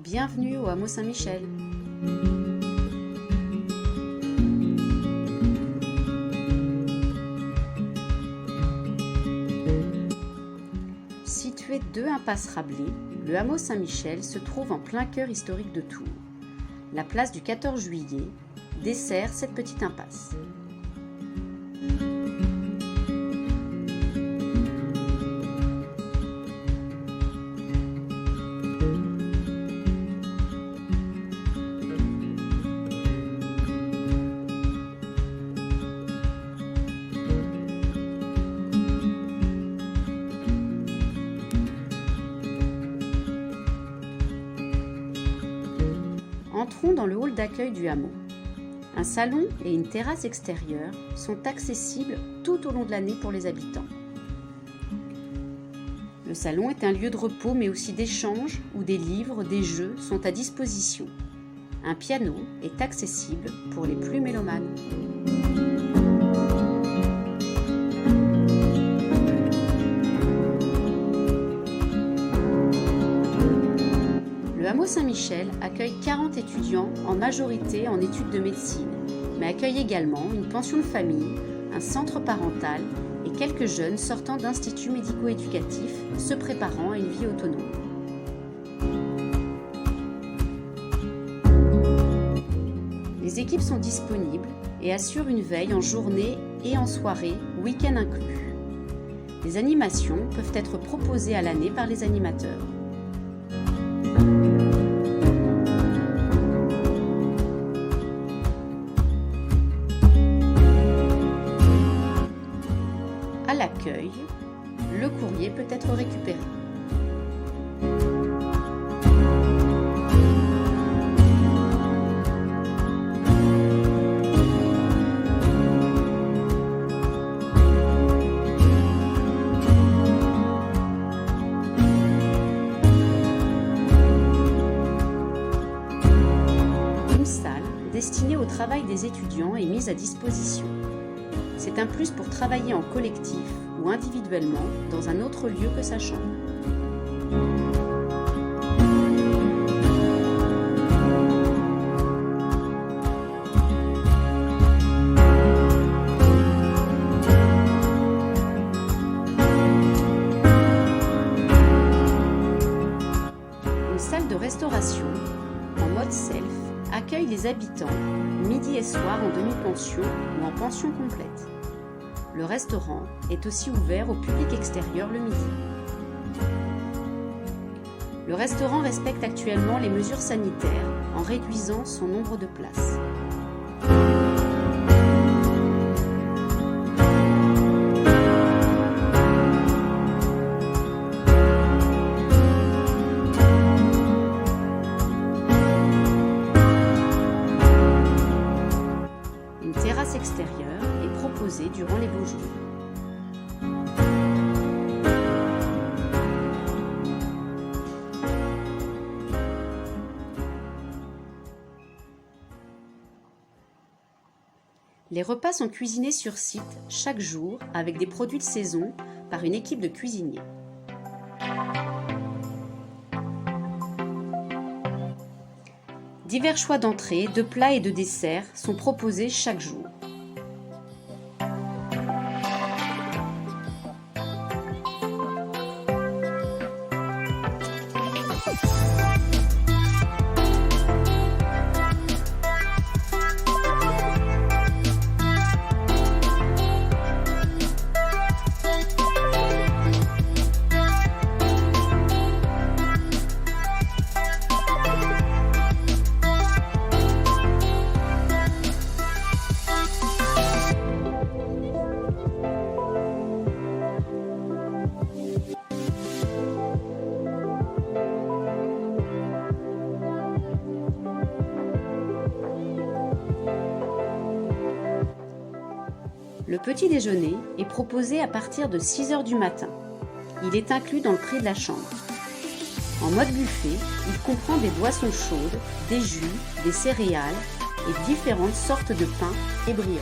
Bienvenue au hameau Saint-Michel. Situé 2 impasse Rabelais, le hameau Saint-Michel se trouve en plein cœur historique de Tours. La place du 14 juillet dessert cette petite impasse. Entrons dans le hall d'accueil du hameau. Un salon et une terrasse extérieure sont accessibles tout au long de l'année pour les habitants. Le salon est un lieu de repos mais aussi d'échange où des livres, des jeux sont à disposition. Un piano est accessible pour les plus mélomanes. Le hameau Saint-Michel accueille 40 étudiants, en majorité en études de médecine, mais accueille également une pension de famille, un centre parental et quelques jeunes sortant d'instituts médico-éducatifs se préparant à une vie autonome. Les équipes sont disponibles et assurent une veille en journée et en soirée, week-end inclus. Des animations peuvent être proposées à l'année par les animateurs. À l'accueil, le courrier peut être récupéré. Une salle destinée au travail des étudiants est mise à disposition. C'est un plus pour travailler en collectif ou individuellement dans un autre lieu que sa chambre. Une salle de restauration en mode self accueille les habitants midi et soir en demi-pension ou en pension complète. Le restaurant est aussi ouvert au public extérieur le midi. Le restaurant respecte actuellement les mesures sanitaires en réduisant son nombre de places. Une terrasse extérieure est proposée durant les beaux jours. Les repas sont cuisinés sur site chaque jour avec des produits de saison par une équipe de cuisiniers. Divers choix d'entrées, de plats et de desserts sont proposés chaque jour. Le petit déjeuner est proposé à partir de 6 h du matin. Il est inclus dans le prix de la chambre. En mode buffet, il comprend des boissons chaudes, des jus, des céréales et différentes sortes de pains et brioches.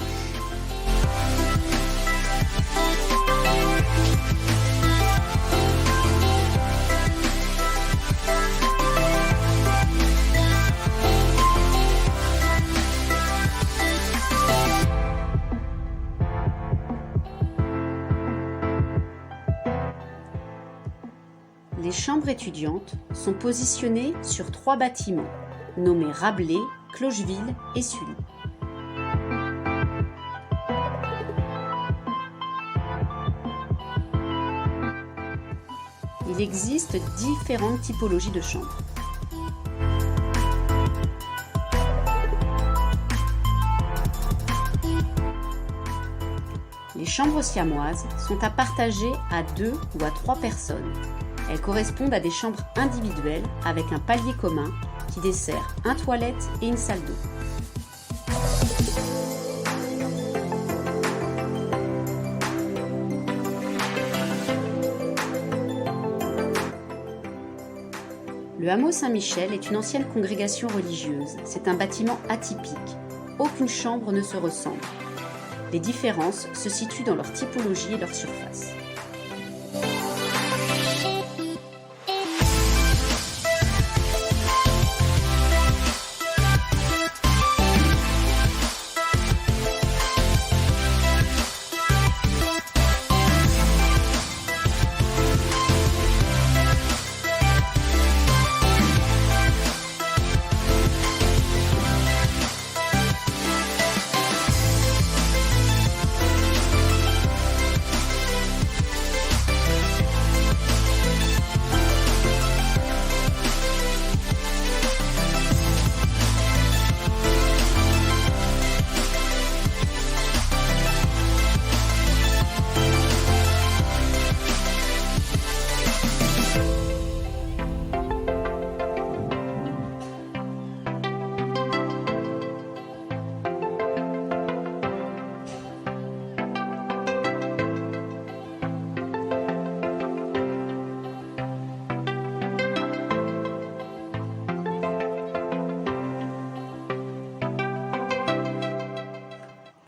Les chambres étudiantes sont positionnées sur 3 bâtiments, nommés Rabelais, Clocheville et Sully. Il existe différentes typologies de chambres. Les chambres siamoises sont à partager à 2 ou à 3 personnes. Elles correspondent à des chambres individuelles avec un palier commun qui dessert une toilette et une salle d'eau. Le hameau Saint-Michel est une ancienne congrégation religieuse. C'est un bâtiment atypique. Aucune chambre ne se ressemble. Les différences se situent dans leur typologie et leur surface.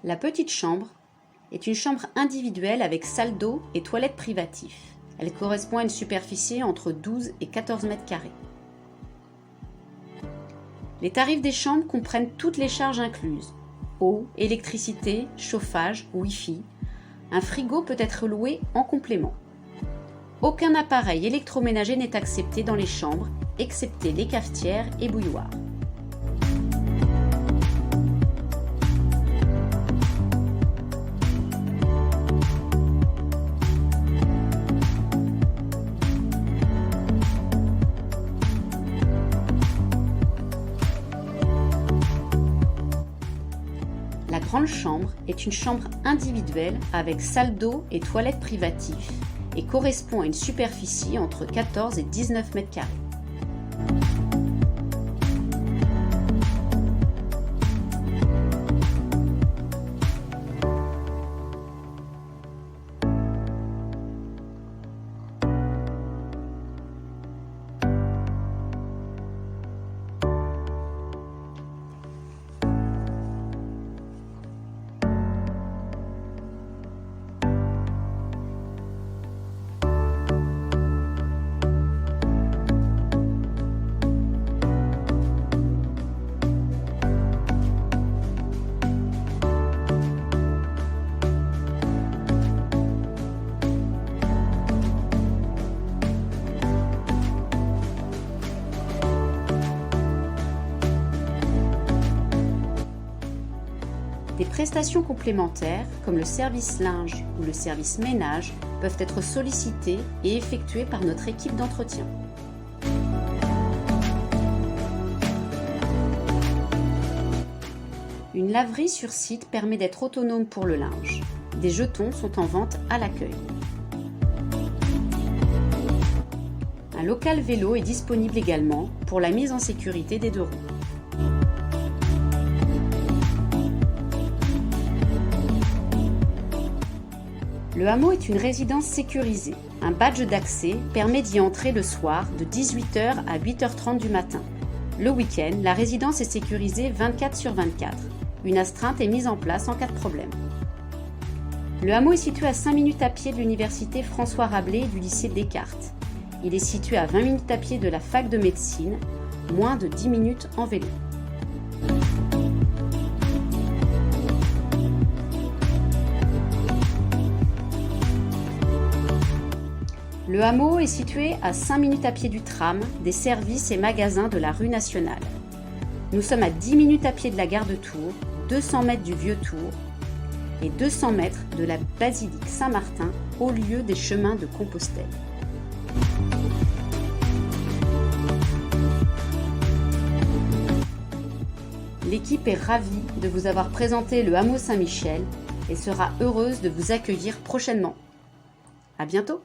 La petite chambre est une chambre individuelle avec salle d'eau et toilette privative. Elle correspond à une superficie entre 12 et 14 mètres carrés. Les tarifs des chambres comprennent toutes les charges incluses: eau, électricité, chauffage, Wi-Fi. Un frigo peut être loué en complément. Aucun appareil électroménager n'est accepté dans les chambres, excepté les cafetières et bouilloires. La grande chambre est une chambre individuelle avec salle d'eau et toilette privative et correspond à une superficie entre 14 et 19 mètres carrés. Des prestations complémentaires, comme le service linge ou le service ménage, peuvent être sollicitées et effectuées par notre équipe d'entretien. Une laverie sur site permet d'être autonome pour le linge. Des jetons sont en vente à l'accueil. Un local vélo est disponible également pour la mise en sécurité des 2 roues. Le hameau est une résidence sécurisée. Un badge d'accès permet d'y entrer le soir de 18 h à 8 h 30 du matin. Le week-end, la résidence est sécurisée 24/24. Une astreinte est mise en place en cas de problème. Le hameau est situé à 5 minutes à pied de l'université François Rabelais et du lycée Descartes. Il est situé à 20 minutes à pied de la fac de médecine, moins de 10 minutes en vélo. Le hameau est situé à 5 minutes à pied du tram, des services et magasins de la rue Nationale. Nous sommes à 10 minutes à pied de la gare de Tours, 200 mètres du Vieux Tours et 200 mètres de la basilique Saint-Martin, haut lieu des chemins de Compostelle. L'équipe est ravie de vous avoir présenté le hameau Saint-Michel et sera heureuse de vous accueillir prochainement. À bientôt!